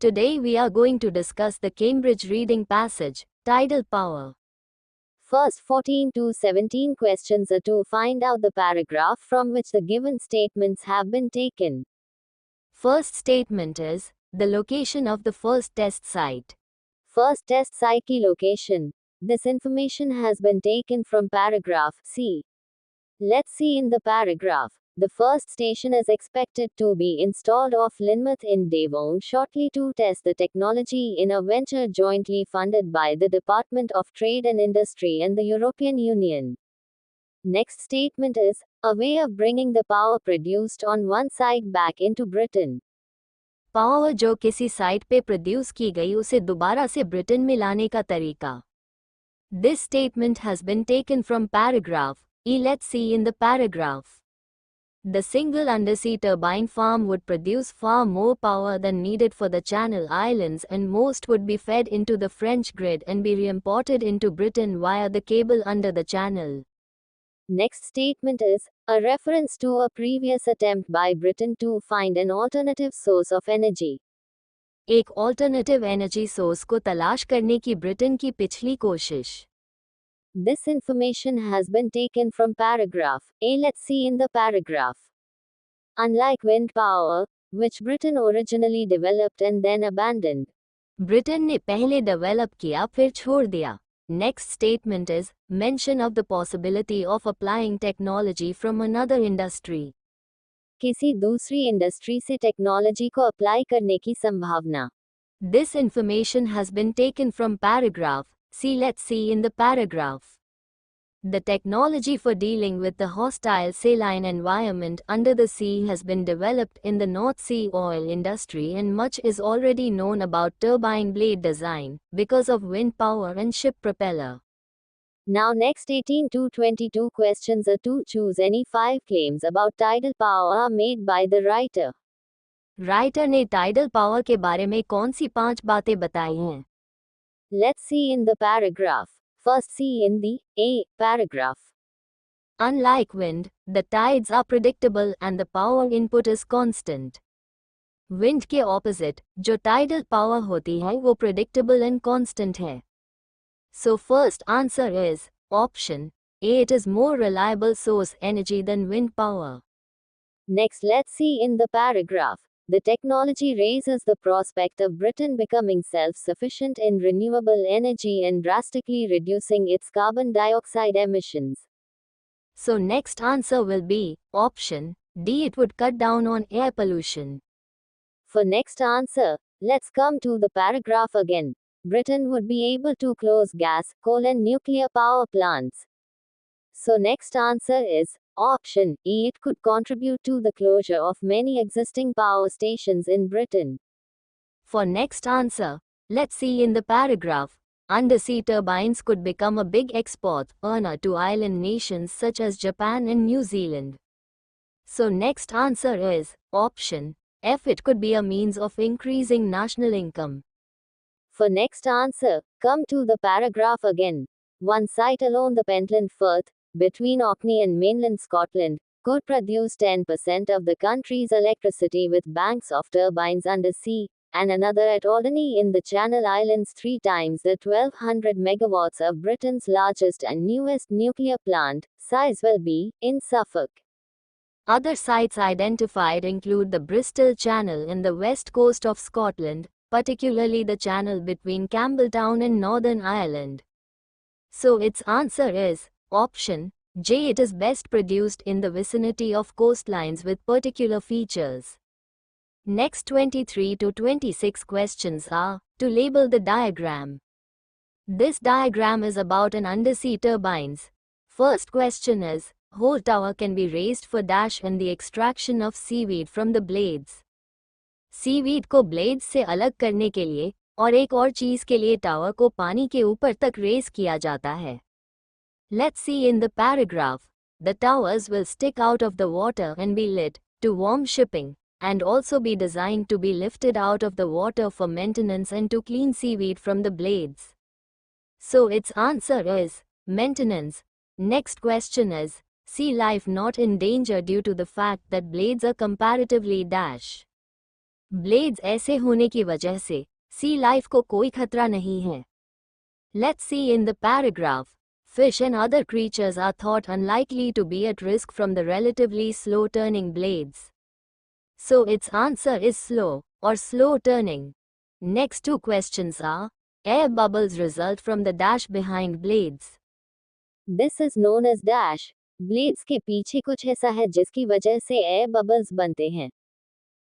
Today we are going to discuss the Cambridge reading passage, Tidal Power. First 14 to 17 questions are to find out the paragraph from which the given statements have been taken. First statement is, the location of the first test site. First test site की location. This information has been taken from paragraph C. Let's see in the paragraph. The first station is expected to be installed off Lynmouth in Devon shortly to test the technology in a venture jointly funded by the Department of Trade and Industry and the European Union. Next statement is, a way of bringing the power produced on one site back into Britain. Power जो किसी site पे produce की गई उसे दोबारा से Britain में लाने का तरीका. This statement has been taken from paragraph E. Let's see in the paragraph. The single undersea turbine farm would produce far more power than needed for the Channel Islands, and most would be fed into the French grid and be re-imported into Britain via the cable under the channel. Next statement is, a reference to a previous attempt by Britain to find an alternative source of energy. एक alternative energy source को तलाश करने की Britain की पिछली कोशिश. This information has been taken from paragraph A. Let's see in the paragraph. Unlike wind power, which Britain originally developed and then abandoned. Britain ने पहले डेवलप किया फिर छोड़ दिया. Next statement is, mention of the possibility of applying technology from another industry. किसी दूसरी industry से technology को अप्लाई करने की संभावना. This information has been taken from paragraph C. Let's see in the paragraph. The technology for dealing with the hostile saline environment under the sea has been developed in the North Sea oil industry, and much is already known about turbine blade design, because of wind power and ship propeller. Now next 18 to 22 questions are to choose any 5 claims about tidal power are made by the writer. Writer ने tidal power के बारे में कौन सी 5 बातें बताई हैं? Let's see in the paragraph. First see in the A paragraph. Unlike wind, the tides are predictable and the power input is constant. Wind के opposite, जो tidal power होती है वो predictable and constant है. So first answer is, option A. It is more reliable source energy than wind power. Next let's see in the paragraph. The technology raises the prospect of Britain becoming self-sufficient in renewable energy and drastically reducing its carbon dioxide emissions. So next answer will be, option D. It would cut down on air pollution. For next answer, let's come to the paragraph again. Britain would be able to close gas, coal and nuclear power plants. So next answer is, option E. It could contribute to the closure of many existing power stations in Britain. For next answer, let's see in the paragraph. Undersea turbines could become a big export earner to island nations such as Japan and New Zealand. So next answer is, option F. It could be a means of increasing national income. For next answer, come to the paragraph again. One site along the Pentland Firth, between Orkney and mainland Scotland, could produce 10% of the country's electricity with banks of turbines under sea, and another at Alderney in the Channel Islands 3 times the 1200 megawatts of Britain's largest and newest nuclear plant, Sizewell B, in Suffolk. Other sites identified include the Bristol Channel in the west coast of Scotland, particularly the channel between Campbelltown and Northern Ireland. So its answer is, option J. It is best produced in the vicinity of coastlines with particular features. Next 23 to 26 questions are, to label the diagram. This diagram is about an undersea turbines. First question is, whole tower can be raised for dash and the extraction of seaweed from the blades. Seaweed को blades से अलग करने के लिए और एक और चीज के लिए टावर को पानी के ऊपर तक रेस किया जाता है. Let's see in the paragraph. The towers will stick out of the water and be lit, to warm shipping, and also be designed to be lifted out of the water for maintenance and to clean seaweed from the blades. So its answer is, maintenance. Next question is, sea life not in danger due to the fact that blades are comparatively dash. Blades ऐसे होने की वजह से सी life को कोई खतरा नहीं है. Let's see in the paragraph. Fish and other creatures are thought unlikely to be at risk from the relatively slow turning blades. So its answer is slow or slow turning. Next two questions are: air bubbles result from the dash behind blades. This is known as dash. Blades के पीछे कुछ ऐसा है जिसकी वजह से air bubbles बनते हैं.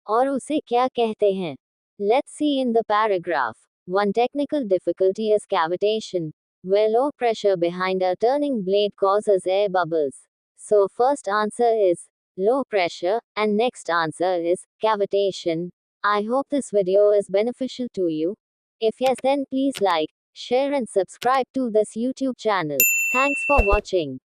और उसे क्या कहते हैं? Let's see in the paragraph. One technical difficulty is cavitation, where low pressure behind a turning blade causes air bubbles. So first answer is low pressure, and next answer is cavitation. I hope this video is beneficial to you. If yes, then please like, share and subscribe to this YouTube channel. Thanks for watching.